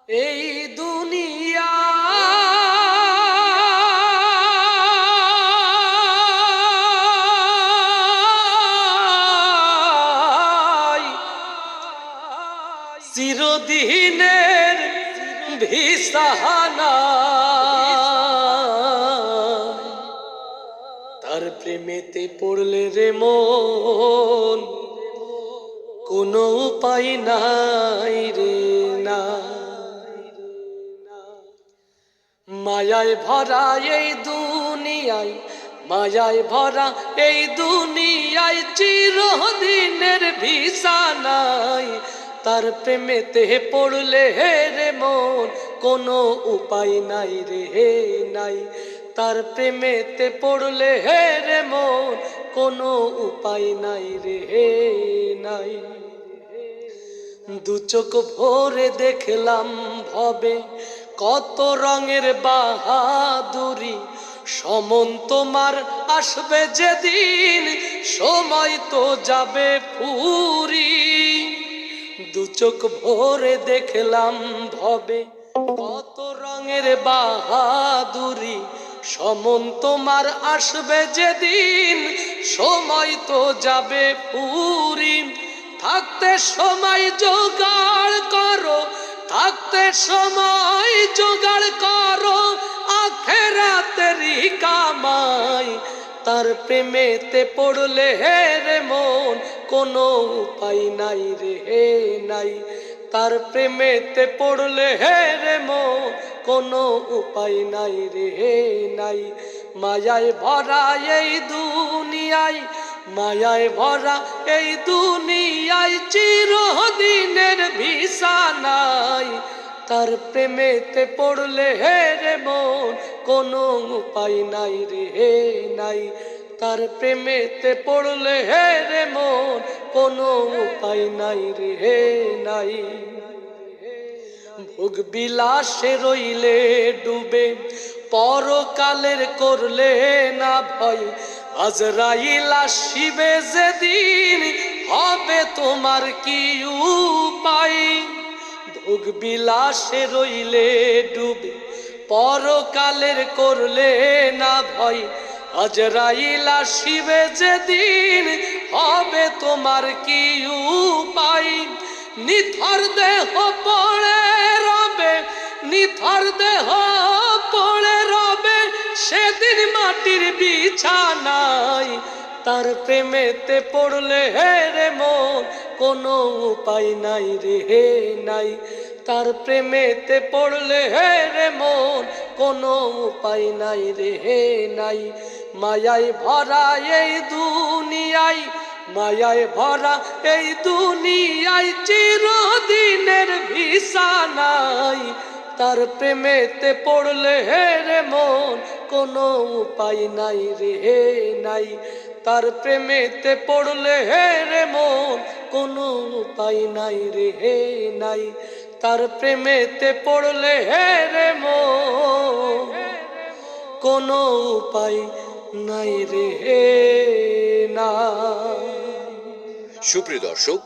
এই দুনিয়া চিরদিনের ভিসাহানা, তার প্রেমেতে পড়লে রে মন কোনো উপায় নাই রে না। মায়ায় ভরা এই দুনিয়ায়, মায়ায় ভরা এই দুনিয়ায় চিরদিনের ভিসা নাই। তার প্রেমেতে পড়লে রে মন কোনো উপায় নাই রে নাই। তার প্রেমেতে পড়লে রে মন কোনো উপায় নাই রে নাই। দু চোখ ভরে দেখলাম ভবে কত রঙের বাহাদুরি, সমন তোমার আসবে যেদিন সময় তো যাবে পুরি। দু চোখ ভরে দেখলাম ভবে কত রঙের বাহাদুরি, সমন তোমার আসবে যেদিন সময় তো যাবে পুরি। থাকতে সময় জোগাড় করো, থাকতে সময় জোগাড় করো আখেরাতেরই কামাই। তার প্রেমেতে পড়লে রে মন কোনো উপায় নাই রে নাই। তার প্রেমেতে পড়লে রে মন কোনো উপায় নাই রে নাই। মায়ায় ভরা এই দুনিয়ায়, মায়ায় ভরা এই দুনিয়ায় চিরদিনের ভিসা নাই। তার প্রেমেতে পড়লে রে মন কোনো উপায় নাই রে নাই। তার প্রেমেতে পড়লে রে মন কোনো উপায় নাই রে নাই। ভোগ বিলাসে রইলে ডুবে পরকালের করলে না ভয়, আজরাইল আসিবে যেদিন হবে তোমার কি উপায়। ভোগ বিলাসে রইলে ডুবে পরকালের করলে না ভয়, আজরাইল আসিবে যেদিন হবে তোমার কি উপায়। নিথর দেহ পড়ে রবে, নিথর দেহ পড়ে রবে সেদিন মাটির বিছানায়। তার প্রেমেতে পড়লে রে মন কোনো উপায় নাই রে নাই। তার প্রেমেতে পড়লে রে মন কোনো উপায় নাই রে নাই। মায়ায় ভরা এই দুনিয়ায়, মায়ায় ভরা এই দুনিয়ায় চিরদিনের ভিসা নাই। তার প্রেমেতে পড়লে রে মন কোনো উপায় নাই রে নাই। তার প্রেমেতে পড়লে রে মন কোনো উপায় নাই রে নাই। তার প্রেমেতে পড়লে রে মন কোনো উপায় নাই রে না। সুপ্রিয় দর্শক,